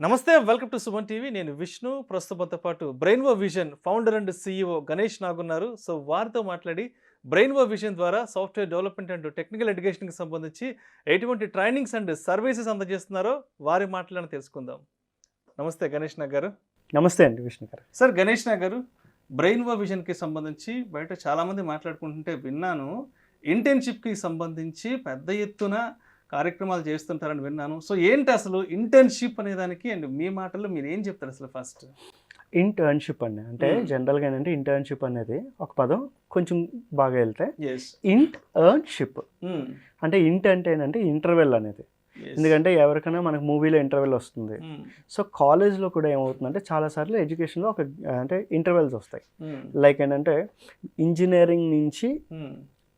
నమస్తే welcome to Suman TV. నేను విష్ణు. ప్రస్తుతంతో పాటు Brainovision founder and CEO Ganesh నాగున్నారు. సో వారితో మాట్లాడి బ్రెయిన్‌వో విజన్ ద్వారా సాఫ్ట్‌వేర్ డెవలప్‌మెంట్ అండ్ టెక్నికల్ ఎడ్యుకేషన్‌కి సంబంధించి ఎటువంటి ట్రైనింగ్స్ అండ్ సర్వీసెస్ అందజేస్తున్నారో వారి మాటలను తెలుసుకుందాం. నమస్తే గణేష్ నాగ్ గారు. నమస్తే అండి విష్ణు గారు. సార్ గణేష్ నాగ్ గారు, బ్రెయిన్‌వో విజన్‌కి సంబంధించి బయట చాలామంది మాట్లాడుకుంటుంటే విన్నాను. ఇంటర్న్‌షిప్‌కి సంబంధించి పెద్ద ఎత్తున కార్యక్రమాలు చేస్తుంటారని విన్నాను. సో ఏంటి అసలు ఇంటర్న్‌షిప్ అనే దానికి అండ్ మీ మాటల్లో మీరేం చెప్తారు అసలు ఫస్ట్? ఇంటర్న్‌షిప్ అండి. అంటే జనరల్‌గా ఏంటంటే ఇంటర్న్‌షిప్ అనేది ఒక పదం కొంచెం బాగా వెళ్తే యెస్. ఎర్న్‌షిప్ అంటే అంటే ఏంటంటే ఇంటర్వెల్ అనేది. ఎందుకంటే ఎవరికైనా మనకు మూవీలో ఇంటర్వెల్ వస్తుంది. సో కాలేజ్‌లో కూడా ఏమవుతుందంటే చాలాసార్లు ఎడ్యుకేషన్‌లో అంటే ఇంటర్వెల్స్ వస్తాయి. లైక్ ఏంటంటే ఇంజినీరింగ్ నుంచి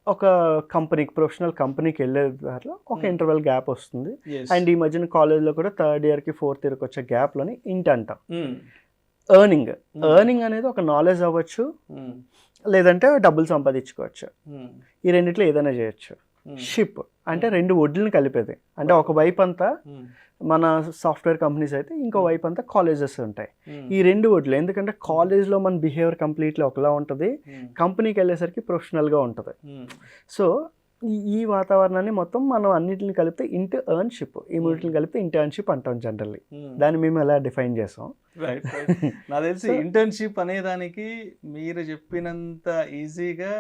ఒక కంపెనీకి ప్రొఫెషనల్ కంపెనీకి వెళ్ళే దారిలో ఒక ఇంటర్వెల్ గ్యాప్ వస్తుంది. అండ్ ఈ మధ్యన కాలేజ్లో కూడా థర్డ్ ఇయర్కి ఫోర్త్ ఇయర్కి వచ్చే గ్యాప్లోని అంటాం. ఎర్నింగ్ అనేది ఒక నాలెడ్జ్ అవ్వచ్చు, లేదంటే డబ్బులు సంపాదించుకోవచ్చు. ఈ రెండిట్లో ఏదైనా చేయొచ్చు. షిప్ అంటే రెండు ఒడ్లను కలిపేది. అంటే ఒక వైపు అంతా మన సాఫ్ట్వేర్ కంపెనీస్ అయితే ఇంకో వైపు అంతా కాలేజెస్ ఉంటాయి. ఈ రెండు ఒడ్లు ఎందుకంటే కాలేజ్లో మన బిహేవియర్ కంప్లీట్లీ ఒకలా ఉంటుంది, కంపెనీకి వెళ్ళేసరికి ప్రొఫెషనల్గా ఉంటుంది. సో ఈ వాతావరణాన్ని మొత్తం మనం అన్నింటిని కలిపితే ఎర్న్‌షిప్, ఈ మూడింటిని కలిపితే ఇంటర్న్‌షిప్ అంటాం జనరల్లీ. దాన్ని మేము ఎలా డిఫైన్ చేసాం. రైట్. నాకు తెలిసి ఇంటర్న్‌షిప్ అనేదానికి మీరు చెప్పినంత ఈజీగా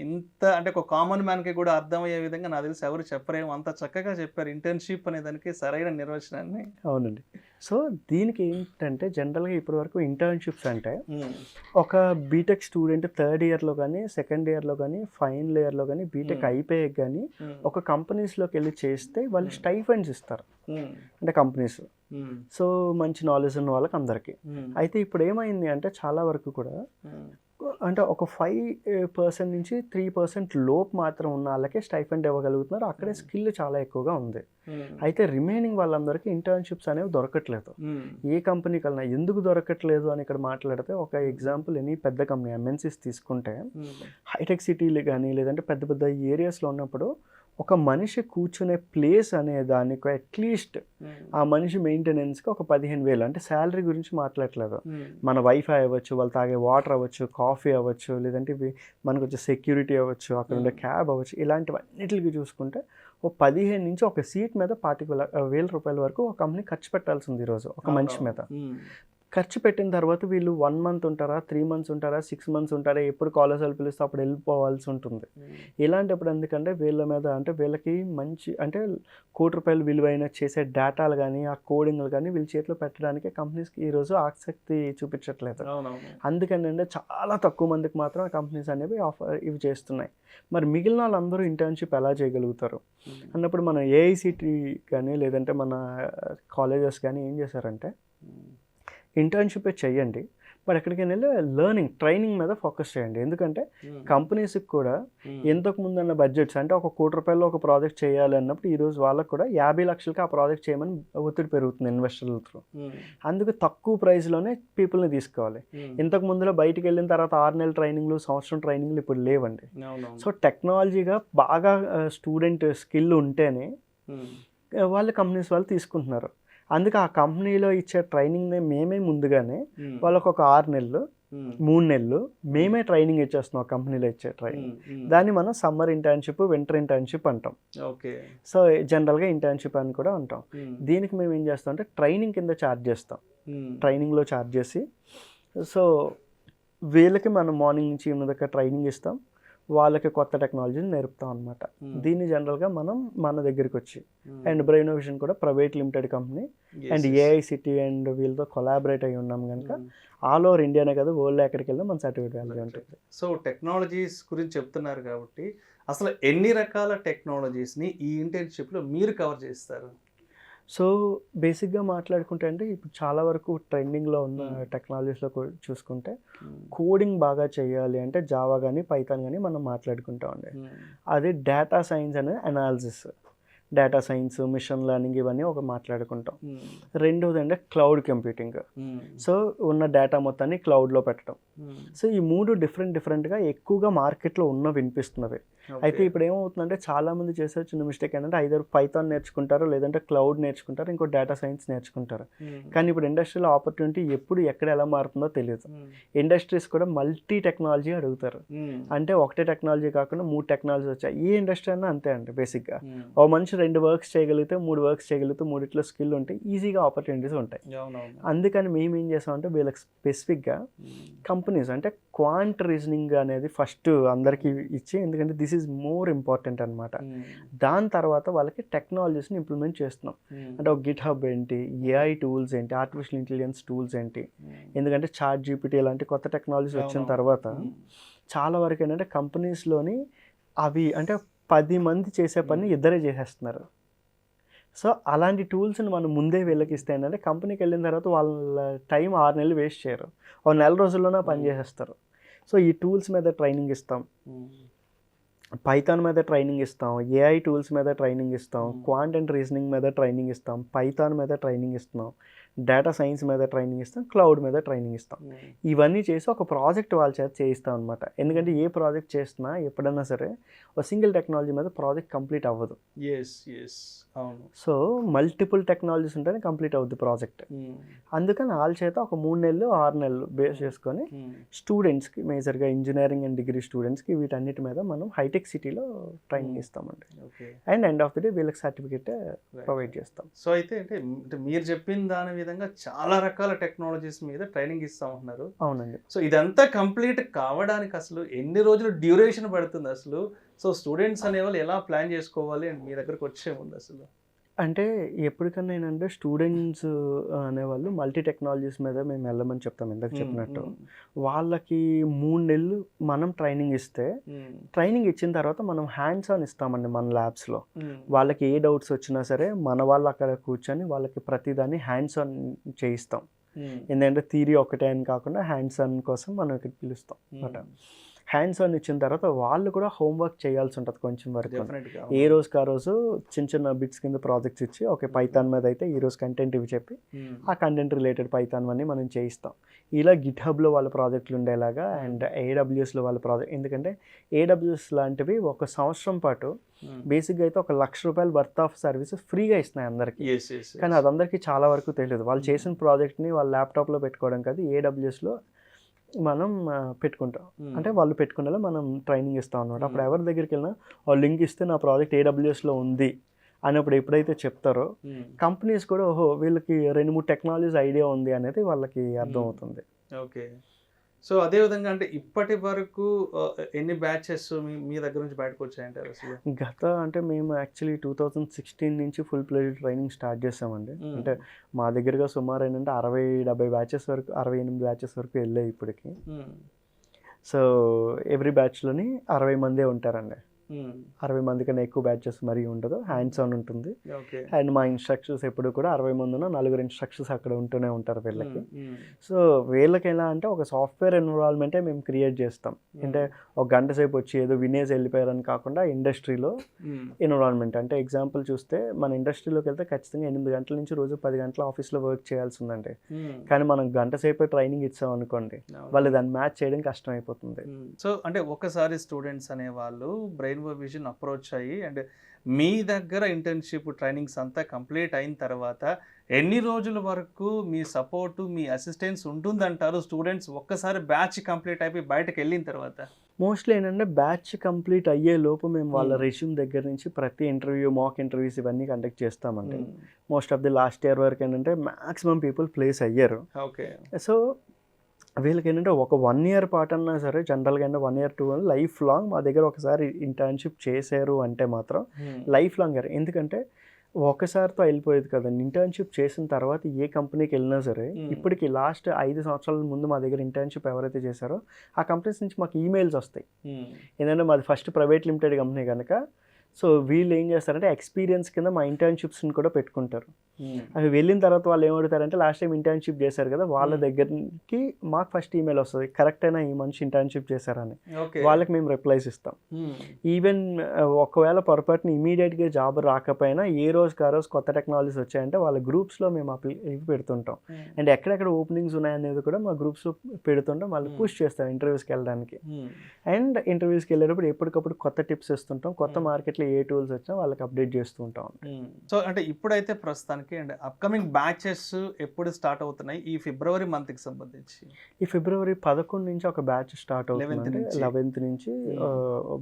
ఇంత అంటే ఒక కామన్ మ్యాన్‌కి కూడా అర్థమయ్యే విధంగా నాకు తెలిసి ఎవరు చెప్పరేమో, అంత చక్కగా చెప్పారు ఇంటర్న్‌షిప్ అనేదానికి సరైన నిర్వచనాన్ని. అవునండి. సో దీనికి ఏంటంటే జనరల్గా ఇప్పటివరకు ఇంటర్న్‌షిప్స్ అంటే ఒక బీటెక్ స్టూడెంట్ థర్డ్ ఇయర్లో కానీ, సెకండ్ ఇయర్లో కానీ, ఫైనల్ ఇయర్లో కానీ, బీటెక్ అయిపోయాక కానీ ఒక కంపెనీస్లోకి వెళ్ళి చేస్తే వాళ్ళు స్టైఫండ్స్ ఇస్తారు. అంటే కంపెనీస్ సో మంచి నాలెడ్జ్ ఉన్న వాళ్ళకి అందరికీ. అయితే ఇప్పుడు ఏమైంది అంటే చాలా వరకు కూడా అంటే ఒక 5% నుంచి 3% లోపు మాత్రం ఉన్న వాళ్ళకే స్టైఫండ్ ఇవ్వగలుగుతున్నారు. అక్కడే స్కిల్ చాలా ఎక్కువగా ఉంది. అయితే రిమైనింగ్ వాళ్ళందరికీ ఇంటర్న్‌షిప్స్ అనేవి దొరకట్లేదు. ఏ కంపెనీకి వెళ్ళినా ఎందుకు దొరకట్లేదు అని ఇక్కడ మాట్లాడితే ఒక ఎగ్జాంపుల్ ఎనీ పెద్ద కంపెనీ ఎంఎన్సీస్ తీసుకుంటే హైటెక్ సిటీలు కానీ లేదంటే పెద్ద పెద్ద ఏరియాస్లో ఉన్నప్పుడు ఒక మనిషి కూర్చునే ప్లేస్ అనే దానికి అట్లీస్ట్ ఆ మనిషి మెయింటెనెన్స్కి ఒక 15,000 అంటే శాలరీ గురించి మాట్లాడలేదు. మన వైఫై అవ్వచ్చు, వాళ్ళు తాగే వాటర్ అవ్వచ్చు, కాఫీ అవ్వచ్చు, లేదంటే మనకు వచ్చే సెక్యూరిటీ అవ్వచ్చు, అక్కడ ఉండే క్యాబ్ అవ్వచ్చు, ఇలాంటివన్నిటికి చూసుకుంటే ఓ 15 నుంచి ఒక సీట్ మీద 25,000 రూపాయల వరకు ఒక కంపెనీ ఖర్చు పెట్టాల్సింది ఈరోజు ఒక మనిషి మీద. ఖర్చు పెట్టిన తర్వాత వీళ్ళు 1 మంత్ ఉంటారా, 3 మంత్స్ ఉంటారా, 6 మంత్స్ ఉంటారా, ఎప్పుడు కాలేజ్ వాళ్ళు పిలిస్తే అప్పుడు వెళ్ళిపోవాల్సి ఉంటుంది. ఇలాంటప్పుడు ఎందుకంటే వీళ్ళ మీద అంటే వీళ్ళకి మంచి అంటే ₹1,00,00,000 విలువైన చేసే డేటాలు కానీ ఆ కోడింగ్లు కానీ వీళ్ళ చేతిలో పెట్టడానికి కంపెనీస్కి ఈరోజు ఆసక్తి చూపించట్లేదు. అందుకని అంటే చాలా తక్కువ మందికి మాత్రం ఆ కంపెనీస్ అనేవి ఇవి చేస్తున్నాయి. మరి మిగిలిన వాళ్ళందరూ ఇంటర్న్‌షిప్ ఎలా చేయగలుగుతారు అన్నప్పుడు మన ఏఐసిటి కానీ లేదంటే మన కాలేజెస్ కానీ ఏం చేశారంటే ఇంటర్న్‌షిప్ చేయండి, బట్ ఎక్కడికైనా వెళ్ళి ట్రైనింగ్ మీద ఫోకస్ చేయండి. ఎందుకంటే కంపెనీస్కి కూడా ఇంతకుముందు ఉన్న బడ్జెట్స్ అంటే ఒక ₹1,00,00,000 ఒక ప్రాజెక్ట్ చేయాలి అన్నప్పుడు ఈరోజు వాళ్ళకు కూడా 50,00,000కి ఆ ప్రాజెక్ట్ చేయమని ఒత్తిడి పెరుగుతుంది ఇన్వెస్టర్ల త్రూ. అందుకు తక్కువ ప్రైస్లోనే పీపుల్ని తీసుకోవాలి. ఇంతకు ముందులో బయటికి వెళ్ళిన తర్వాత 6 నెలల ట్రైనింగ్లు, సంవత్సరం ట్రైనింగ్లు ఇప్పుడు లేవండి. సో టెక్నాలజీగా బాగా స్టూడెంట్ స్కిల్ ఉంటేనే వాళ్ళు కంపెనీస్ వాళ్ళు తీసుకుంటున్నారు. అందుకే ఆ కంపెనీలో ఇచ్చే ట్రైనింగ్ని మేమే ముందుగానే వాళ్ళకు ఒక 6 నెలలు 3 నెలలు మేమే ట్రైనింగ్ ఇచ్చేస్తున్నాం. కంపెనీలో ఇచ్చే ట్రైనింగ్ దాన్ని మనం సమ్మర్ ఇంటర్న్‌షిప్, వింటర్ ఇంటర్న్‌షిప్ అంటాం. ఓకే. సో జనరల్గా ఇంటర్న్‌షిప్ అని కూడా అంటాం. దీనికి మేము ఏం చేస్తాం అంటే ట్రైనింగ్ కింద ఛార్జ్ చేస్తాం. ట్రైనింగ్లో ఛార్జ్ చేసి సో వీళ్ళకి మనం మార్నింగ్ నుంచి ఈవినింగ్ దాకా ట్రైనింగ్ ఇస్తాం, వాళ్ళకి కొత్త టెక్నాలజీని నేర్పుతాం అనమాట. దీన్ని జనరల్గా మనం మన దగ్గరికి వచ్చి అండ్ బ్రెయిన్‌వో విజన్ కూడా private limited company and AICTE and వీళ్ళతో కొలాబరేట్ అయ్యి ఉన్నాం కనుక ఆల్ ఓవర్ ఇండియానే కదా వరల్డ్లో ఎక్కడికి వెళ్ళినా మన సర్టిఫికేట్ వాల్యూ ఉంటుంది. సో టెక్నాలజీస్ గురించి చెప్తున్నారు కాబట్టి అసలు ఎన్ని రకాల టెక్నాలజీస్ని ఈ ఇంటర్న్‌షిప్లో మీరు కవర్ చేస్తారు? సో బేసిక్గా మాట్లాడుకుంటే అంటే ఇప్పుడు చాలా వరకు ట్రెండింగ్లో ఉన్న టెక్నాలజీస్లో చూసుకుంటే కోడింగ్ బాగా చేయాలి అంటే జావా కానీ పైథాన్ కానీ మనం మాట్లాడుకుంటామండి. అది డేటా సైన్స్ అనేది analysis. Data science, machine learning ఇవన్నీ ఒక మాట్లాడుకుంటాం. రెండోది అంటే క్లౌడ్ కంప్యూటింగ్. సో ఉన్న డేటా మొత్తాన్ని క్లౌడ్లో పెట్టడం. సో ఈ 3 డిఫరెంట్గా ఎక్కువగా మార్కెట్లో వినిపిస్తున్నవి. అయితే ఇప్పుడు ఏమవుతుందంటే చాలామంది చేసే చిన్న మిస్టేక్ ఏంటంటే ఐదర్ పైథాన్ నేర్చుకుంటారు, లేదంటే క్లౌడ్ నేర్చుకుంటారు, ఇంకో డేటా సైన్స్ నేర్చుకుంటారు. కానీ ఇప్పుడు ఇండస్ట్రీలో ఆపర్చునిటీ ఎప్పుడు ఎక్కడ ఎలా మారుతుందో తెలియదు. ఇండస్ట్రీస్ కూడా మల్టీ టెక్నాలజీ అడుగుతారు. అంటే ఒకటే టెక్నాలజీ కాకుండా 3 టెక్నాలజీ వచ్చాయి. ఏ ఇండస్ట్రీ అన్నా అంతే అండి బేసిక్గా. ఓ మనిషి 2 వర్క్స్ చేయగలిగితే 3 వర్క్స్ చేయగలిగితే 3 స్కిల్ ఉంటే ఈజీగా ఆపర్చునిటీస్ ఉంటాయి. అందుకని మేము ఏం చేసామంటే వీళ్ళకి స్పెసిఫిక్గా కంపెనీస్ అంటే క్వాంట్ రీజనింగ్ అనేది ఫస్ట్ అందరికీ ఇచ్చి, ఎందుకంటే దిస్ ఈజ్ మోర్ ఇంపార్టెంట్ అనమాట. దాని తర్వాత వాళ్ళకి టెక్నాలజీస్ని ఇంప్లిమెంట్ చేస్తున్నాం. అంటే ఒక గిట్ హబ్ ఏంటి, ఏఐ టూల్స్ ఏంటి, ఆర్టిఫిషియల్ ఇంటెలిజెన్స్ టూల్స్ ఏంటి. ఎందుకంటే చాట్ జీపీటీ లాంటి కొత్త టెక్నాలజీస్ వచ్చిన తర్వాత చాలా వరకు ఏంటంటే కంపెనీస్లోని అవి అంటే 10 మంది చేసే పని 2 చేసేస్తున్నారు. సో అలాంటి టూల్స్ని మనం ముందే వీళ్ళకి ఇస్తే ఏంటంటే కంపెనీకి వెళ్ళిన తర్వాత వాళ్ళ టైం 6 నెలలు వేస్ట్ చేయరు, ఒక నెల రోజుల్లోనే పని చేసేస్తారు. సో ఈ టూల్స్ మీద ట్రైనింగ్ ఇస్తాం, పైథాన్ మీద ట్రైనింగ్ ఇస్తాం, ఏఐ టూల్స్ మీద ట్రైనింగ్ ఇస్తాం, క్వాంట్ అండ్ రీజనింగ్ మీద ట్రైనింగ్ ఇస్తాం, పైథాన్ మీద ట్రైనింగ్ ఇస్తున్నాం, డేటా సైన్స్ మీద ట్రైనింగ్ ఇస్తాం, క్లౌడ్ మీద ట్రైనింగ్ ఇస్తాం. ఇవన్నీ చేసి ఒక ప్రాజెక్ట్ వాళ్ళ చేత చేయిస్తాం అనమాట. ఎందుకంటే ఏ ప్రాజెక్ట్ చేస్తున్నా ఎప్పుడైనా సరే ఒక సింగిల్ టెక్నాలజీ మీద ప్రాజెక్ట్ కంప్లీట్ అవ్వదు. సో మల్టిపుల్ టెక్నాలజీస్ ఉంటేనే కంప్లీట్ అవుద్ది ప్రాజెక్ట్. అందుకని వాళ్ళ చేత ఒక 3 నెలలు 6 నెలలు బేస్ చేసుకొని స్టూడెంట్స్కి, మేజర్గా ఇంజనీరింగ్ అండ్ డిగ్రీ స్టూడెంట్స్కి వీటన్నిటి మీద మనం హైటెక్ సిటీలో ట్రైనింగ్ ఇస్తామండి. And end of the day వీళ్ళకి సర్టిఫికేట్ ప్రొవైడ్ చేస్తాం. సో అయితే అంటే మీరు చెప్పిన దాని విధంగా చాలా రకాల టెక్నాలజీస్ మీద ట్రైనింగ్ ఇస్తా ఉంటున్నారు. అవునండి. సో ఇదంతా కంప్లీట్ కావడానికి అసలు ఎన్ని రోజులు డ్యూరేషన్ పడుతుంది అసలు? సో స్టూడెంట్స్ అనేవాళ్ళు ఎలా ప్లాన్ చేసుకోవాలి అండ్ మీ దగ్గరకు వచ్చే ముందు అసలు? అంటే ఎప్పటికన్నా ఏంటంటే స్టూడెంట్స్ అనేవాళ్ళు మల్టీ టెక్నాలజీస్ మీద మేము వెళ్ళమని చెప్తాం. ఇందాక చెప్పినట్టు వాళ్ళకి 3 నెలలు మనం ట్రైనింగ్ ఇస్తే, ట్రైనింగ్ ఇచ్చిన తర్వాత మనం హ్యాండ్స్ ఆన్ ఇస్తామండి మన ల్యాబ్స్లో. వాళ్ళకి ఏ డౌట్స్ వచ్చినా సరే మన వాళ్ళు అక్కడ కూర్చొని వాళ్ళకి ప్రతిదాన్ని హ్యాండ్స్ ఆన్ చేయిస్తాం. ఎందుకంటే థియరీ ఒకటే అని కాకుండా హ్యాండ్స్ ఆన్ కోసం మనం ఇక్కడ పిలుస్తాం అనమాట. హ్యాండ్స్ ఆన్ ఇచ్చిన తర్వాత వాళ్ళు కూడా హోంవర్క్ చేయాల్సి ఉంటుంది కొంచెం వరకు. ఏ రోజుకి ఆ రోజు చిన్న చిన్న బిట్స్ కింద ప్రాజెక్ట్స్ ఇచ్చి, ఓకే పైథాన్ మీద అయితే ఈరోజు కంటెంట్ ఇవి చెప్పి ఆ కంటెంట్ రిలేటెడ్ పైథాన్ అన్నీ మనం చేయిస్తాం. ఇలా గిట్ హబ్లో వాళ్ళ ప్రాజెక్టులు ఉండేలాగా అండ్ ఏడబ్ల్యూఎస్లో వాళ్ళ ప్రాజెక్ట్, ఎందుకంటే ఏడబ్ల్యూఎస్ లాంటివి 1 సంవత్సరం పాటు బేసిక్గా అయితే ₹1,00,000 వర్త్ ఆఫ్ సర్వీసెస్ ఫ్రీగా ఇస్తున్నాయి అందరికీ. కానీ అది అందరికీ చాలా వరకు తెలియదు. వాళ్ళు చేసిన ప్రాజెక్ట్ని వాళ్ళ ల్యాప్టాప్లో పెట్టుకోవడం కాదు, ఏడబ్ల్యూఎస్లో మనం పెట్టుకుంటాం. అంటే వాళ్ళు పెట్టుకునేలా మనం ట్రైనింగ్ ఇస్తాం అనమాట. అప్పుడు ఎవరి దగ్గరికి వెళ్ళినా వాళ్ళు లింక్ ఇస్తే నా ప్రాజెక్ట్ ఏడబ్ల్యూఎస్లో ఉంది అన్నప్పుడు ఎప్పుడైతే చెప్తారో కంపెనీస్ కూడా ఓహో వీళ్ళకి 2-3 టెక్నాలజీస్ ఐడియా ఉంది అనేది వాళ్ళకి అర్థమవుతుంది. ఓకే. సో అదేవిధంగా అంటే ఇప్పటి వరకు ఎన్ని బ్యాచెస్ మీ దగ్గర నుంచి బయటకు వచ్చాయంటారు అసలు? అంటే మేము యాక్చువల్లీ 2016 నుంచి ఫుల్ ప్లేడ్ ట్రైనింగ్ స్టార్ట్ చేసామండి. అంటే మా దగ్గరగా సుమారు ఏంటంటే 60-70 బ్యాచెస్ వరకు, 68 బ్యాచెస్ వరకు వెళ్ళాయి ఇప్పటికి. సో ఎవ్రీ బ్యాచ్లోని 60 మందే ఉంటారండి. 60 మంది కన్నా ఎక్కువ బ్యాచెస్ మరీ ఉండదు, హ్యాండ్స్ ఆన్ ఉంటుంది. అండ్ మా ఇన్స్ట్రక్టర్స్ ఎప్పుడు కూడా 60 మంది ఉన్న 4 ఇన్స్ట్రక్టర్స్ అక్కడ ఉంటూనే ఉంటారు వీళ్ళకి. సో వీళ్ళకి ఎలా అంటే ఒక సాఫ్ట్వేర్ ఎన్విరాన్మెంటే మేము క్రియేట్ చేస్తాం. అంటే ఒక గంట సేపు వచ్చి ఏదో వినేజ్ వెళ్ళిపోయారని కాకుండా ఇండస్ట్రీలో ఎన్విరాన్మెంట్. అంటే ఎగ్జాంపుల్ చూస్తే మన ఇండస్ట్రీలోకి వెళ్తే ఖచ్చితంగా 8 గంటల నుంచి రోజు 10 గంటల ఆఫీస్లో వర్క్ చేయాల్సి ఉందండి. కానీ మనం గంట సేపు ట్రైనింగ్ ఇచ్చాం అనుకోండి, వాళ్ళు దాన్ని మ్యాచ్ చేయడం కష్టం అయిపోతుంది. సో అంటే ఒకసారి స్టూడెంట్స్ అనేవాళ్ళు బ్రెయిన్వో విజన్ అప్రోచ్ అయ్యి అండ్ మీ దగ్గర ఇంటర్న్షిప్ ట్రైనింగ్స్ అంతా కంప్లీట్ అయిన తర్వాత ఎన్ని రోజుల వరకు మీ సపోర్ట్, మీ అసిస్టెన్స్ ఉంటుందంటారు స్టూడెంట్స్ ఒక్కసారి బ్యాచ్ కంప్లీట్ అయిపోయి బయటకు వెళ్ళిన తర్వాత? మోస్ట్లీ ఏంటంటే బ్యాచ్ కంప్లీట్ అయ్యే లోపు మేము వాళ్ళ రెజ్యూమ్ దగ్గర నుంచి ప్రతి ఇంటర్వ్యూ, మాక్ ఇంటర్వ్యూస్ ఇవన్నీ కండక్ట్ చేస్తామండి. Most of the last year వరకు ఏంటంటే మ్యాక్సిమం పీపుల్ ప్లేస్ అయ్యారు. ఓకే. సో వీళ్ళకి ఏంటంటే ఒక 1 ఇయర్ పాటు అన్నా సరే జనరల్గా అంటే 1 ఇయర్ 2 ఇయర్ లైఫ్ లాంగ్ మా దగ్గర ఒకసారి ఇంటర్న్షిప్ చేశారు అంటే మాత్రం లైఫ్ లాంగ్. ఎందుకంటే ఒకసారితో వెళ్ళిపోయేది కదండి. ఇంటర్న్షిప్ చేసిన తర్వాత ఏ కంపెనీకి వెళ్ళినా సరే ఇప్పటికి లాస్ట్ 5 సంవత్సరాల ముందు మా దగ్గర ఇంటర్న్షిప్ ఎవరైతే చేశారో ఆ కంపెనీస్ నుంచి మాకు ఈమెయిల్స్ వస్తాయి. ఏంటంటే మాది ఫస్ట్ ప్రైవేట్ లిమిటెడ్ కంపెనీ కనుక సో వీళ్ళు ఏం చేస్తారంటే ఎక్స్పీరియన్స్ కింద మా ఇంటర్న్షిప్స్ని కూడా పెట్టుకుంటారు. అవి వెళ్ళిన తర్వాత వాళ్ళు ఏమడుగుతారంటే లాస్ట్ టైం ఇంటర్న్షిప్ చేశారు కదా వాళ్ళ దగ్గరికి మాకు ఫస్ట్ ఈమెయిల్ వస్తుంది, కరెక్ట్ అయినా ఈ మనిషి ఇంటర్న్షిప్ చేశారని. వాళ్ళకి మేము రిప్లైస్ ఇస్తాం. ఈవెన్ ఒకవేళ పొరపాటున ఇమీడియట్గా జాబ్ రాకపోయినా ఏ రోజుకి ఆ రోజు కొత్త టెక్నాలజీస్ వచ్చాయంటే వాళ్ళ గ్రూప్స్లో మేము ఇవి పెడుతుంటాం. అండ్ ఎక్కడెక్కడ ఓపెనింగ్స్ ఉన్నాయనేది కూడా మా గ్రూప్స్లో పెడుతుంటాం. వాళ్ళు పుష్ చేస్తాం ఇంటర్వ్యూస్కి వెళ్ళడానికి. అండ్ ఇంటర్వ్యూస్కి వెళ్ళేటప్పుడు ఎప్పటికప్పుడు కొత్త టిప్స్ ఇస్తుంటాం. కొత్త మార్కెట్లో ఏ టూల్స్ వచ్చినా వాళ్ళకి అప్డేట్ చేస్తూ ఉంటాం. సో అంటే ఇప్పుడైతే ప్రస్తుతానికి అండ్ అప్కమింగ్ బ్యాచెస్ ఎప్పుడు స్టార్ట్ అవుతున్నాయి ఈ ఫిబ్రవరి మంత్కి సంబంధించి? ఈ ఫిబ్రవరి 11 నుంచి ఒక బ్యాచ్ స్టార్ట్ అవుతుందండి. 11th నుంచి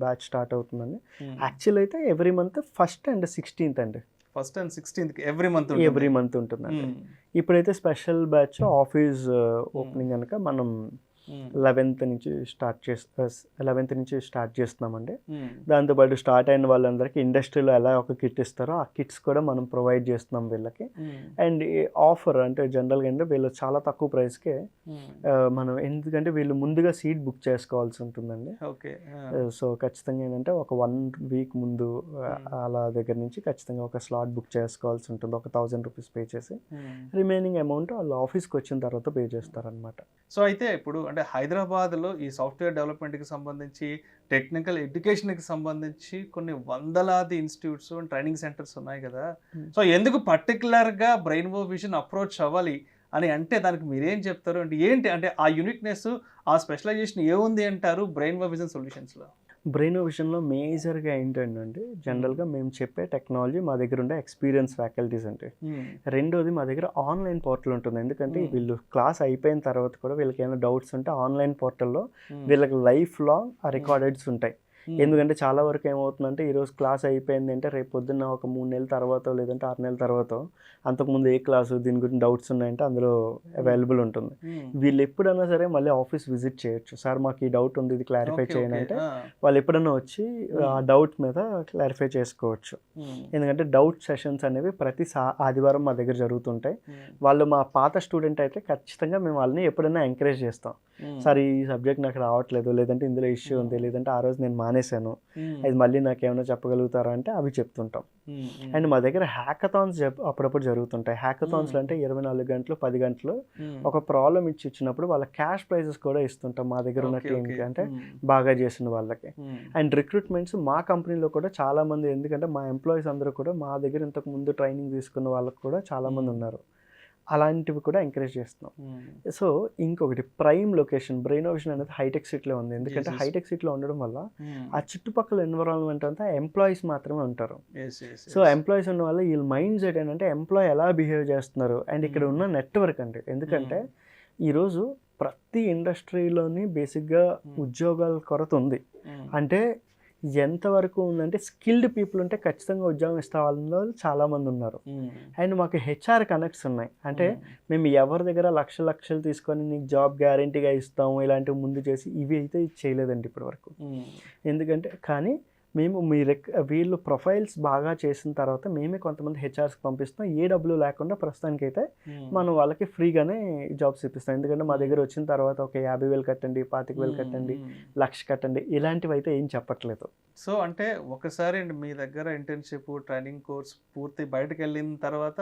బ్యాచ్ స్టార్ట్ అవుతుందండి. యాక్చువల్ అయితే every month 1st and 16th అండి. 1st and 16th every month ఉంటుందండి. ఇప్పుడైతే స్పెషల్ బ్యాచ్ ఆఫీస్ ఓపెనింగ్ కనుక మనం 11th నుంచి స్టార్ట్ చేస్తున్నామండి. దాంతోపాటు స్టార్ట్ అయిన వాళ్ళందరికీ ఇండస్ట్రీలో ఎలా ఒక కిట్ ఇస్తారో ఆ కిట్స్ కూడా మనం ప్రొవైడ్ చేస్తున్నాం వీళ్ళకి. అండ్ ఆఫర్ అంటే జనరల్గా అంటే వీళ్ళు చాలా తక్కువ ప్రైస్కే మనం, ఎందుకంటే వీళ్ళు ముందుగా సీట్ బుక్ చేసుకోవాల్సి ఉంటుందండి. సో ఖచ్చితంగా ఏంటంటే ఒక 1 week ముందు అలా దగ్గర నుంచి ఖచ్చితంగా ఒక స్లాట్ బుక్ చేసుకోవాల్సి ఉంటుంది. ఒక 1000 రూపీస్ పే చేసి రిమైనింగ్ అమౌంట్ వాళ్ళు ఆఫీస్కి వచ్చిన తర్వాత పే చేస్తారనమాట. సో అయితే ఇప్పుడు అంటే హైదరాబాద్లో ఈ సాఫ్ట్వేర్ డెవలప్మెంట్కి సంబంధించి టెక్నికల్ ఎడ్యుకేషన్కి సంబంధించి కొన్ని వందలాది ఇన్స్టిట్యూట్స్ అండ్ ట్రైనింగ్ సెంటర్స్ ఉన్నాయి కదా. సో ఎందుకు పర్టికులర్గా బ్రెయిన్వో విజన్ అప్రోచ్ అవ్వాలి అని అంటే దానికి మీరేం చెప్తారు? అంటే ఏంటి అంటే ఆ యూనిక్నెస్, ఆ స్పెషలైజేషన్ ఏముంది అంటారు బ్రెయిన్వో విజన్ సొల్యూషన్స్లో? బ్రెయిన్వో విజన్లో మేజర్గా ఏంటంటే జనరల్గా మేము చెప్పే టెక్నాలజీ మా దగ్గర ఉండే ఎక్స్పీరియన్స్ ఫ్యాకల్టీస్ అంటే. రెండోది మా దగ్గర ఆన్లైన్ పోర్టల్ ఉంటుంది. ఎందుకంటే వీళ్ళు క్లాస్ అయిపోయిన తర్వాత కూడా వీళ్ళకి ఏమైనా డౌట్స్ ఉంటే ఆన్లైన్ పోర్టల్లో వీళ్ళకి లైఫ్ లాంగ్ ఆ రికార్డెడ్స్ ఉంటాయి. ఎందుకంటే చాలా వరకు ఏమవుతుందంటే ఈరోజు క్లాస్ అయిపోయింది అంటే రేపు పొద్దున్న ఒక 3 నెలల తర్వాత లేదంటే 6 నెలల తర్వాత అంతకుముందు ఏ క్లాసు దీని గురించి డౌట్స్ ఉన్నాయంటే అందులో అవైలబుల్ ఉంటుంది. వీళ్ళు ఎప్పుడైనా సరే మళ్ళీ ఆఫీస్ విజిట్ చేయొచ్చు. సార్ మాకు ఈ డౌట్ ఉంది, ఇది క్లారిఫై చేయండి అంటే వాళ్ళు ఎప్పుడైనా వచ్చి ఆ డౌట్ మీద క్లారిఫై చేసుకోవచ్చు. ఎందుకంటే డౌట్ సెషన్స్ అనేవి ప్రతి ఆదివారం మా దగ్గర జరుగుతుంటాయి. వాళ్ళు మా పాత స్టూడెంట్ అయితే ఖచ్చితంగా మేము వాళ్ళని ఎప్పుడైనా ఎంకరేజ్ చేస్తాం. సార్ ఈ సబ్జెక్ట్ నాకు రావట్లేదు, లేదంటే ఇందులో ఇష్యూ ఉంది, లేదంటే ఆ రోజు నేను మానేశాను, అది మళ్ళీ నాకు ఏమైనా చెప్పగలుగుతారా అంటే అవి చెప్తుంటాం. అండ్ మా దగ్గర హ్యాకథాన్స్ అప్పుడప్పుడు జరుగుతుంటాయి. హ్యాకథాన్స్లో అంటే 24 గంటలు 10 గంటలు ఒక ప్రాబ్లం ఇచ్చినప్పుడు వాళ్ళ క్యాష్ ప్రైజెస్ కూడా ఇస్తుంటాం మా దగ్గర ఉన్న టీంకి, అంటే బాగా చేసిన వాళ్ళకి. అండ్ రిక్రూట్మెంట్స్ మా కంపెనీలో కూడా చాలా మంది, ఎందుకంటే మా ఎంప్లాయీస్ అందరూ కూడా మా దగ్గర ఇంతకు ముందు ట్రైనింగ్ తీసుకున్న వాళ్ళకి కూడా చాలా మంది ఉన్నారు. అలాంటివి కూడా ఎంకరేజ్ చేస్తున్నాం. సో ఇంకొకటి ప్రైమ్ లొకేషన్, బ్రెయిన్వో విజన్ అనేది హైటెక్ సిటీలో ఉంది. ఎందుకంటే హైటెక్ సిటీలో ఉండడం వల్ల ఆ చుట్టుపక్కల ఎన్విరాన్మెంట్ అంతా ఎంప్లాయీస్ మాత్రమే ఉంటారు. సో ఎంప్లాయీస్ ఉన్న వల్ల వీళ్ళ మైండ్ సెట్ ఏంటంటే ఎంప్లాయీ ఎలా బిహేవ్ చేస్తున్నారు అండ్ ఇక్కడ ఉన్న నెట్వర్క్ అంటే. ఎందుకంటే ఈరోజు ప్రతి ఇండస్ట్రీలోని బేసిక్గా ఉద్యోగాల కొరత ఉంది. అంటే ఎంతవరకు ఉందంటే స్కిల్డ్ పీపుల్ ఉంటే ఖచ్చితంగా ఉద్యోగం ఇస్తే వాళ్ళు చాలామంది ఉన్నారు. అండ్ మాకు హెచ్ఆర్ కనెక్ట్స్ ఉన్నాయి. అంటే మేము ఎవరి దగ్గర లక్షలు తీసుకొని నీకు జాబ్ గ్యారంటీగా ఇస్తాము ఇలాంటివి ముందు చేసి ఇవి అయితే చేయలేదండి ఇప్పటి వరకు. ఎందుకంటే కానీ మేము వీళ్ళు ప్రొఫైల్స్ బాగా చేసిన తర్వాత మేమే కొంతమంది హెచ్ఆర్స్కి పంపిస్తాం. ఏ డబ్బులు లేకుండా ప్రస్తుతానికి అయితే మనం వాళ్ళకి ఫ్రీగానే జాబ్స్ ఇప్పిస్తాం. ఎందుకంటే మా దగ్గర వచ్చిన తర్వాత ఒక 50,000 కట్టండి, 25,000 కట్టండి, 1,00,000 కట్టండి ఇలాంటివి అయితే ఏం చెప్పట్లేదు. సో అంటే ఒకసారి మీ దగ్గర ఇంటర్న్షిప్ ట్రైనింగ్ కోర్స్ పూర్తి బయటకు వెళ్ళిన తర్వాత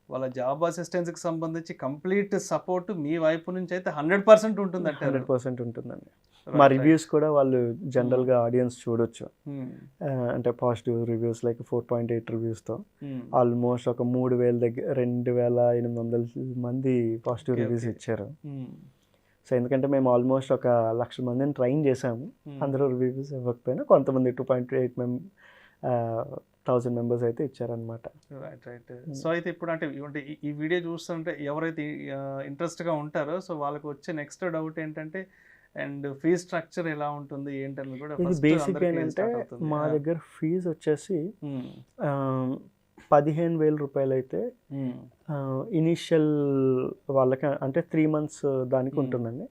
వాళ్ళ జాబ్ అసిస్టెన్స్కి సంబంధించి కంప్లీట్ సపోర్ట్ మీ వైపు నుంచి అయితే 100% ఉంటుంది. 100% ఉంటుందండి. మా రివ్యూస్ కూడా వాళ్ళు జనరల్గా ఆడియన్స్ చూడొచ్చు. అంటే పాజిటివ్ రివ్యూస్ లైక్ 4.8 రివ్యూస్తో ఆల్మోస్ట్ ఒక 3,000 దగ్గర 2,800 మంది పాజిటివ్ రివ్యూస్ ఇచ్చారు. సో ఎందుకంటే మేము ఆల్మోస్ట్ ఒక 1,00,000 మందిని ట్రైన్ చేసాము. అందరూ రివ్యూస్ ఇవ్వకపోయినా కొంతమంది 2,800 మెంబర్స్ అయితే ఇచ్చారనమాట. రైట్. సో అయితే ఇప్పుడు అంటే ఈ వీడియో చూస్తుంటే ఎవరైతే ఇంట్రెస్ట్గా ఉంటారో సో వాళ్ళకి వచ్చే నెక్స్ట్ డౌట్ ఏంటంటే అండ్ ఫీజ్ స్ట్రక్చర్ ఎలా ఉంటుంది ఏంటని కూడా. ఇది బేసిక్గా ఏంటంటే మా దగ్గర ఫీజు వచ్చేసి 15,000 రూపాయలు అయితే ఇనీషియల్ వాళ్ళకి అంటే 3 months దానికి ఉంటుందండి.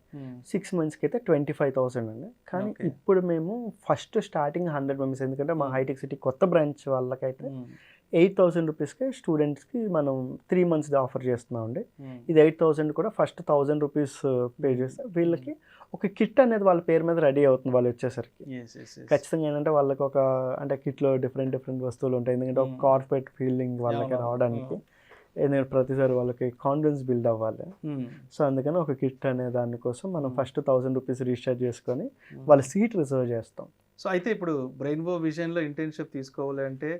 6 monthsకి అయితే 25,000 అండి. కానీ ఇప్పుడు మేము ఫస్ట్ స్టార్టింగ్ 100 మెంబర్స్, ఎందుకంటే మా హైటెక్ సిటీ కొత్త బ్రాంచ్ వాళ్ళకైతే 8,000 రూపీస్కి స్టూడెంట్స్కి మనం 3 మంత్స్ది ఆఫర్ చేస్తున్నామండి. ఇది 8,000 కూడా ఫస్ట్ 1,000 రూపీస్ పే చేస్తే వీళ్ళకి ఒక కిట్ అనేది వాళ్ళ పేరు మీద రెడీ అవుతుంది వాళ్ళు వచ్చేసరికి. ఖచ్చితంగా ఏంటంటే వాళ్ళకి ఒక అంటే కిట్లో డిఫరెంట్ వస్తువులు ఉంటాయి. ఎందుకంటే ఒక కార్పొరేట్ ఫీలింగ్ వాళ్ళకి రావడానికి, ఎందుకంటే ప్రతిసారి వాళ్ళకి కాన్ఫిడెన్స్ బిల్డ్ అవ్వాలి. సో అందుకని ఒక కిట్ అనే దానికోసం మనం ఫస్ట్ 1,000 రూపీస్ రిజిస్టర్ చేసుకొని వాళ్ళ సీట్ రిజర్వ్ చేస్తాం. సో అయితే ఇప్పుడు బ్రెయిన్బో విజన్లో ఇంటర్న్షిప్ తీసుకోవాలి అంటే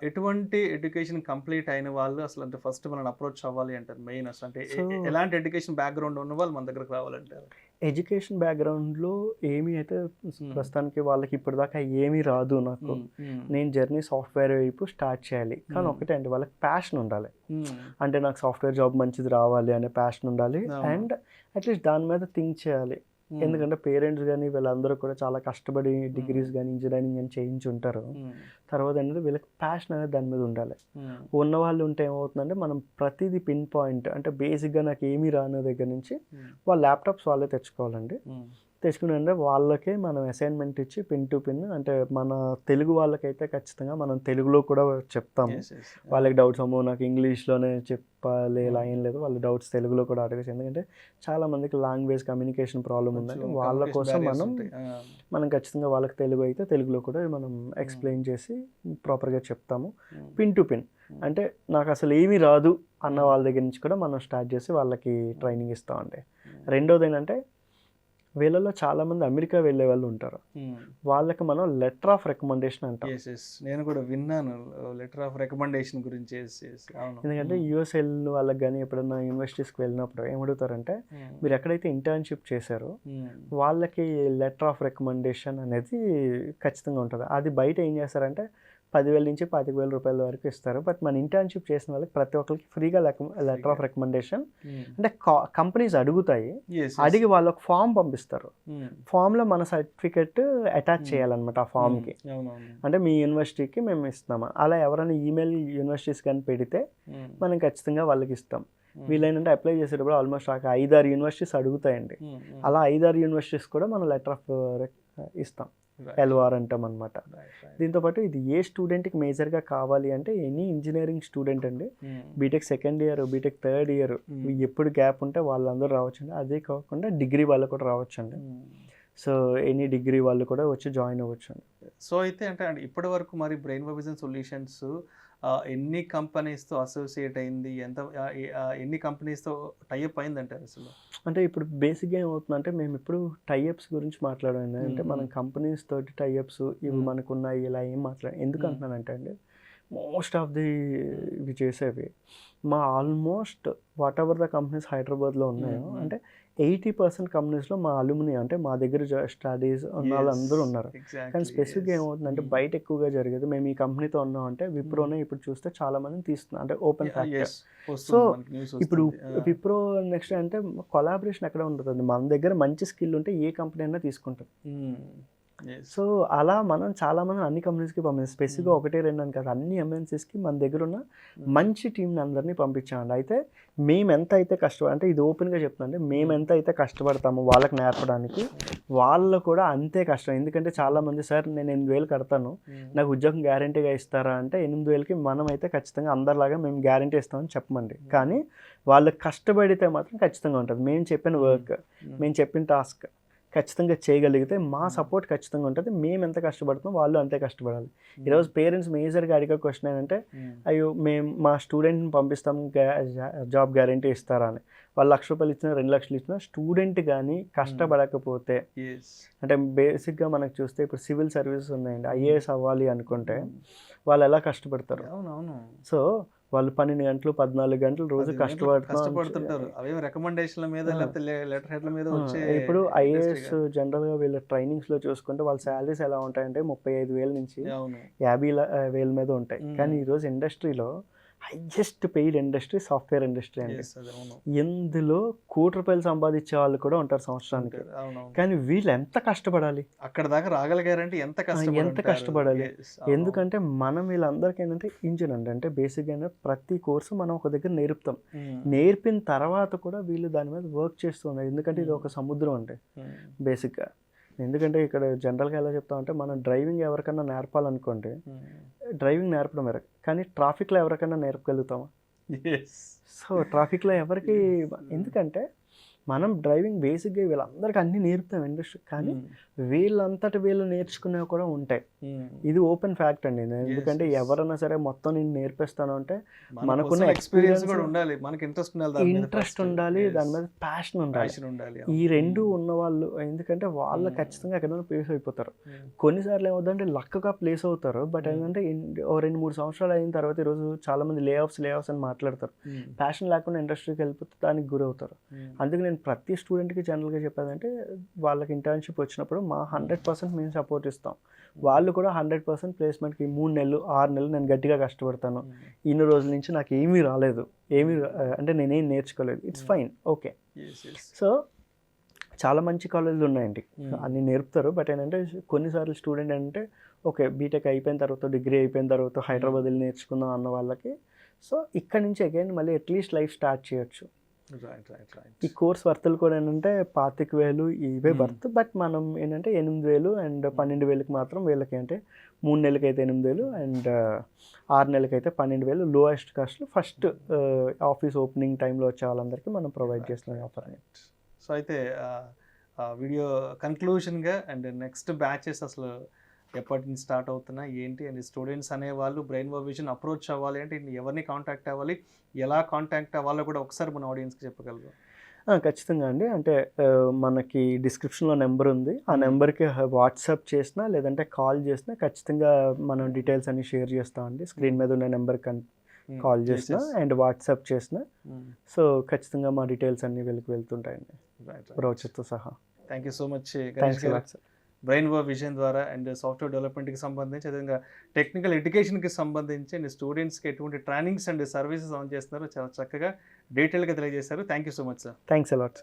ఎటువంటి ఎడ్యుకేషన్ కంప్లీట్ అయిన వాళ్ళు అసలు అంటే ఫస్ట్ మనం అప్రోచ్ అవ్వాలి అంటారు మెయిన్ అసలు అంటే ఎలాంటి ఎడ్యుకేషన్ బ్యాక్గ్రౌండ్ ఉన్న వాళ్ళు మన దగ్గరకు రావాలంటారు? ఎడ్యుకేషన్ బ్యాక్గ్రౌండ్లో ఏమీ అయితే ప్రస్తుతానికి వాళ్ళకి ఇప్పటిదాకా ఏమీ రాదు. నాకు నేను జర్నీ సాఫ్ట్వేర్ వైపు స్టార్ట్ చేయాలి, కానీ ఒకటే అండి వాళ్ళకి ప్యాషన్ ఉండాలి. అంటే నాకు సాఫ్ట్వేర్ జాబ్ మంచిది రావాలి అనే ప్యాషన్ ఉండాలి, అండ్ అట్లీస్ట్ దాని మీద థింక్ చేయాలి. ఎందుకంటే పేరెంట్స్ కానీ వీళ్ళందరూ కూడా చాలా కష్టపడి డిగ్రీస్ కానీ ఇంజనీరింగ్ కానీ చేయించి ఉంటారు. తర్వాత ఏంటంటే వీళ్ళకి ప్యాషన్ అనేది దాని మీద ఉండాలి. ఉన్న వాళ్ళు ఉంటే ఏమవుతుందంటే మనం ప్రతిదీ పిన్ పాయింట్ అంటే బేసిక్గా నాకు ఏమీ రాని దగ్గర నుంచి వాళ్ళ ల్యాప్టాప్స్ వాళ్ళే తెచ్చుకోవాలండి. తెచ్చుకుని అంటే వాళ్ళకే మనం అసైన్మెంట్ ఇచ్చి పిన్ టు పిన్ అంటే మన తెలుగు వాళ్ళకైతే ఖచ్చితంగా మనం తెలుగులో కూడా చెప్తాము. వాళ్ళకి డౌట్స్ అమ్మో నాకు ఇంగ్లీష్లోనే చెప్పాలి ఇలా ఏం లేదు, వాళ్ళ డౌట్స్ తెలుగులో కూడా అడగచ్చు. ఎందుకంటే చాలా మందికి లాంగ్వేజ్ కమ్యూనికేషన్ ప్రాబ్లం ఉందంటే వాళ్ళ కోసం మనం ఖచ్చితంగా వాళ్ళకి తెలుగు అయితే తెలుగులో కూడా మనం ఎక్స్ప్లెయిన్ చేసి ప్రాపర్గా చెప్తాము. పిన్ టు పిన్ అంటే నాకు అసలు ఏమీ రాదు అన్న వాళ్ళ దగ్గర నుంచి కూడా మనం స్టార్ట్ చేసి వాళ్ళకి ట్రైనింగ్ ఇస్తామండి. రెండోది ఏంటంటే వీళ్ళలో చాలామంది అమెరికా వెళ్ళే వాళ్ళు ఉంటారు. వాళ్ళకి మనం లెటర్ ఆఫ్ రికమెండేషన్ అంటాం. నేను కూడా విన్నాను లెటర్ ఆఫ్ రికమెండేషన్ గురించి. ఎందుకంటే యూఎస్ వెళ్ళిన వాళ్ళకి కానీ ఎప్పుడైనా యూనివర్సిటీస్కి వెళ్ళినప్పుడు ఏమడుగుతారంటే మీరు ఎక్కడైతే ఇంటర్న్షిప్ చేశారో వాళ్ళకి లెటర్ ఆఫ్ రికమెండేషన్ అనేది ఖచ్చితంగా ఉంటుంది. అది బయట ఏం చేస్తారంటే 10,000 నుంచి 25,000 రూపాయల వరకు ఇస్తారు. బట్ మన ఇంటర్న్షిప్ చేసిన వాళ్ళకి ప్రతి ఒక్కరికి ఫ్రీగా లెటర్ ఆఫ్ రికమెండేషన్ అంటే కంపెనీస్ అడుగుతాయి, అడిగి వాళ్ళు ఒక ఫామ్ పంపిస్తారు. ఫామ్లో మన సర్టిఫికెట్ అటాచ్ చేయాలన్నమాట ఆ ఫామ్కి. అంటే మీ యూనివర్సిటీకి మేము ఇస్తున్నామా అలా ఎవరైనా ఈమెయిల్ యూనివర్సిటీస్ కానీ పెడితే మనం ఖచ్చితంగా వాళ్ళకి ఇస్తాం. వీళ్ళేంటంటే అప్లై చేసేటప్పుడు ఆల్మోస్ట్ 5-6 యూనివర్సిటీస్ అడుగుతాయండి. అలా 5-6 యూనివర్సిటీస్ కూడా మనం లెటర్ ఆఫ్ ఇస్తాం, ఎల్ఓఆర్ అంటాం అనమాట. దీంతోపాటు ఇది ఏ స్టూడెంట్కి మేజర్గా కావాలి అంటే ఎనీ ఇంజనీరింగ్ స్టూడెంట్ అండి, B Tech second year B Tech third year ఎప్పుడు గ్యాప్ ఉంటే వాళ్ళందరూ రావచ్చండి. అదే కాకుండా డిగ్రీ వాళ్ళు కూడా రావచ్చండి. సో ఎనీ డిగ్రీ వాళ్ళు కూడా వచ్చి జాయిన్ అవ్వచ్చండి. సో అయితే అంటే ఇప్పటి వరకు మరి బ్రెయిన్బో విజన్ సొల్యూషన్స్ ఎన్ని కంపెనీస్తో అసోసియేట్ అయింది, ఎన్ని కంపెనీస్తో టైఅప్ అయిందంటారు అసలు? అంటే ఇప్పుడు బేసిక్గా ఏమవుతుందంటే మేము ఇప్పుడు టైఅప్స్ గురించి మాట్లాడాము. అంటే మనం కంపెనీస్ తోటి టైఅప్స్ ఇవి మనకున్నాయి ఇలా ఏం ఎందుకు అంటున్నానంటే అండి మోస్ట్ ఆఫ్ ది ఇవి చేసేవి మా almost what ever the companies హైదరాబాద్లో ఉన్నాయో అంటే 80% కంపెనీస్లో మా అలుమిని అంటే మా దగ్గర స్టడీస్ ఉన్న వాళ్ళందరూ ఉన్నారు. కానీ స్పెసిఫిక్గా ఏమవుతుందంటే బయట ఎక్కువగా జరిగేది మేము ఈ కంపెనీతో ఉన్నాం అంటే విప్రోనే ఇప్పుడు చూస్తే చాలా మందిని తీస్తున్నారు అంటే ఓపెన్ ఫ్యాక్టర్. సో ఇప్పుడు విప్రో నెక్స్ట్ అంటే కొలాబరేషన్ ఎక్కడ ఉంటుంది, మన దగ్గర మంచి స్కిల్ ఉంటే ఏ కంపెనీ అయినా తీసుకుంటుంది. సో అలా మనం చాలామంది అన్ని కంపెనీస్కి పంపిస్తాం. స్పెసిఫిక్గా 1-2 అని కాదు, అన్ని ఎంఎన్సీస్కి మన దగ్గర ఉన్న మంచి టీంని అందరినీ పంపించామండి. అయితే మేము ఎంత అయితే అంటే ఇది ఓపెన్గా చెప్తానండి, మేము ఎంత అయితే కష్టపడతామో వాళ్ళకి నేర్పడానికి వాళ్ళు కూడా అంతే కష్టం. ఎందుకంటే చాలామంది సార్ నేను 8,000 కడతాను నాకు ఉద్యోగం గ్యారంటీగా ఇస్తారా అంటే 8,000కి మనం అయితే ఖచ్చితంగా అందరిలాగా మేము గ్యారంటీ ఇస్తామని చెప్పమండి. కానీ వాళ్ళు కష్టపడితే మాత్రం ఖచ్చితంగా ఉంటుంది. మేము చెప్పిన వర్క్ మేము చెప్పిన టాస్క్ ఖచ్చితంగా చేయగలిగితే మా సపోర్ట్ ఖచ్చితంగా ఉంటుంది. మేము ఎంత కష్టపడుతున్నాం వాళ్ళు అంతే కష్టపడాలి. ఈరోజు పేరెంట్స్ మేజర్గా అడిగే క్వశ్చన్ ఏంటంటే అయ్యో మేము మా స్టూడెంట్ని పంపిస్తాం జాబ్ గ్యారంటీ ఇస్తారా అని. వాళ్ళు 1,00,000 రూపాయలు ఇచ్చినా 2 లక్షలు ఇచ్చినా స్టూడెంట్ కానీ కష్టపడకపోతే అంటే బేసిక్గా మనకు చూస్తే ఇప్పుడు సివిల్ సర్వీసెస్ ఉన్నాయండి, ఐఏఎస్ అవ్వాలి అనుకుంటే వాళ్ళు ఎలా కష్టపడతారు. సో వాళ్ళు 12 గంటలు 14 గంటలు రోజు కష్టపడుతుంటారు. ఇప్పుడు ఐఏఎస్ జనరల్గా వీళ్ళ ట్రైనింగ్స్లో చూసుకుంటే వాళ్ళ శాలరీస్ ఎలా ఉంటాయంటే 35,000 నుంచి 50,000 మీద ఉంటాయి. కానీ ఈరోజు ఇండస్ట్రీలో highest paid industry software industry అండి. ఇందులో ₹1,00,00,000 సంపాదించే వాళ్ళు కూడా ఉంటారు సంవత్సరానికి. కానీ వీళ్ళు ఎంత కష్టపడాలి, అక్కడ దాకా రాగలిగారంటే ఎంత కష్టపడాలి. ఎందుకంటే మనం వీళ్ళందరికీ ఏంటంటే ఇంజనీర్ అంటే బేసిక్గా ప్రతి కోర్సు మనం ఒక దగ్గర నేర్పుతాం. నేర్పిన తర్వాత కూడా వీళ్ళు దాని మీద వర్క్ చేస్తున్నారు. ఎందుకంటే ఇది ఒక సముద్రం అంటే బేసిక్గా. ఎందుకంటే ఇక్కడ జనరల్గా ఎలా చెప్తామంటే మనం డ్రైవింగ్ ఎవరికైనా నేర్పాలనుకోండి డ్రైవింగ్ నేర్పడం వేరే, కానీ ట్రాఫిక్లో ఎవరికైనా నేర్పగలుగుతామా? సో ట్రాఫిక్లో ఎవరికి, ఎందుకంటే మనం డ్రైవింగ్ బేసిక్గా వీళ్ళందరికీ అన్నీ నేర్పుతాం ఇండస్ట్రీ, కానీ వీళ్ళంతటి వీళ్ళు నేర్చుకునేవి కూడా ఉంటాయి. ఇది ఓపెన్ ఫ్యాక్ట్ అండి. ఎందుకంటే ఎవరైనా సరే మొత్తం నేను నేర్పిస్తాను అంటే మనకున్న ఎక్స్పీరియన్స్ కూడా ఉండాలి, మనకి ఇంట్రెస్ట్ ఉండాలి, దాని మీద ప్యాషన్ ఉండాలి. ఈ రెండు ఉన్న వాళ్ళు, ఎందుకంటే వాళ్ళు ఖచ్చితంగా ఎక్కడైనా ప్లేస్ అయిపోతారు. కొన్నిసార్లు ఏమవుతుందంటే లక్కగా ప్లేస్ అవుతారు, బట్ ఏంటంటే 2-3 సంవత్సరాలు అయిన తర్వాత ఈరోజు చాలా మంది లే ఆఫ్స్ అని మాట్లాడతారు. ప్యాషన్ లేకుండా ఇండస్ట్రీకి వెళ్ళిపోతే దానికి గురవుతారు. అందుకే నేను ప్రతి స్టూడెంట్కి జనరల్గా చెప్పేదంటే వాళ్ళకి ఇంటర్న్షిప్ వచ్చినప్పుడు మా 100% మేము సపోర్ట్ ఇస్తాం. వాళ్ళు కూడా 100% ప్లేస్మెంట్కి 3 నెలలు 6 నెలలు నేను గట్టిగా కష్టపడతాను, ఇన్ని రోజుల నుంచి నాకు ఏమీ రాలేదు, అంటే నేనేం నేర్చుకోలేదు, ఇట్స్ ఫైన్, ఓకే. సో చాలా మంచి కాలేజీలు ఉన్నాయండి, అన్ని నేర్పుతారు. బట్ ఏంటంటే కొన్నిసార్లు స్టూడెంట్ అంటే ఓకే బీటెక్ అయిపోయిన తర్వాత, డిగ్రీ అయిపోయిన తర్వాత హైదరాబాద్ వెళ్ళి నేర్చుకుందాం అన్న వాళ్ళకి, సో ఇక్కడ నుంచి అగైన్ మళ్ళీ అట్లీస్ట్ లైఫ్ స్టార్ట్ చేయొచ్చు. ఈ కోర్స్ వర్తులు కూడా ఏంటంటే 25,000 ఇవే వర్త్, బట్ మనం ఏంటంటే 8,000 అండ్ 12,000కి మాత్రం వీళ్ళకి అంటే 3 నెలలకి అయితే 8,000 అండ్ 6 నెలలకి అయితే 12,000 lowest cost first office opening టైంలో వచ్చే వాళ్ళందరికీ మనం ప్రొవైడ్ చేస్తున్నాం ఆఫర్. సో అయితే వీడియో కన్క్లూషన్గా అండ్ నెక్స్ట్ బ్యాచెస్ అసలు ఎప్పటి నుంచి స్టార్ట్ అవుతున్నా ఏంటి, అండ్ స్టూడెంట్స్ అనేవాళ్ళు బ్రెయిన్ వర్క్ విజన్ అప్రోచ్ అవ్వాలి అంటే ఎవరిని కాంటాక్ట్ అవ్వాలి, ఎలా కాంటాక్ట్ అవ్వాలో కూడా ఒకసారి మన ఆడియన్స్కి చెప్పగలరు? ఖచ్చితంగా అండి. అంటే మనకి డిస్క్రిప్షన్లో నెంబర్ ఉంది, ఆ నెంబర్కి వాట్సాప్ చేసినా లేదంటే కాల్ చేసినా ఖచ్చితంగా మనం డీటెయిల్స్ అన్ని షేర్ చేస్తామండి. స్క్రీన్ మీద ఉన్న నెంబర్కి కాల్ చేసినా అండ్ వాట్సాప్ చేసినా, సో ఖచ్చితంగా మా డీటెయిల్స్ అన్ని వెళ్తుంటాయండి బ్రౌచర్తో సహా. Thank you so much. Thanks. Brain work vision ద్వారా అండ్ సాఫ్ట్వేర్ డెవలప్మెంట్కి సంబంధించి, అదేవిధంగా టెక్నికల్ ఎడ్యుకేషన్కి సంబంధించి అండ్ స్టూడెంట్స్కి ఎటువంటి ట్రైనింగ్స్ అండ్ సర్వీసెస్ ఆన్ చేస్తున్నారో చాలా చక్కగా డీటెయిల్గా తెలియజేశారు. Thank you so much sir. Thanks a lot.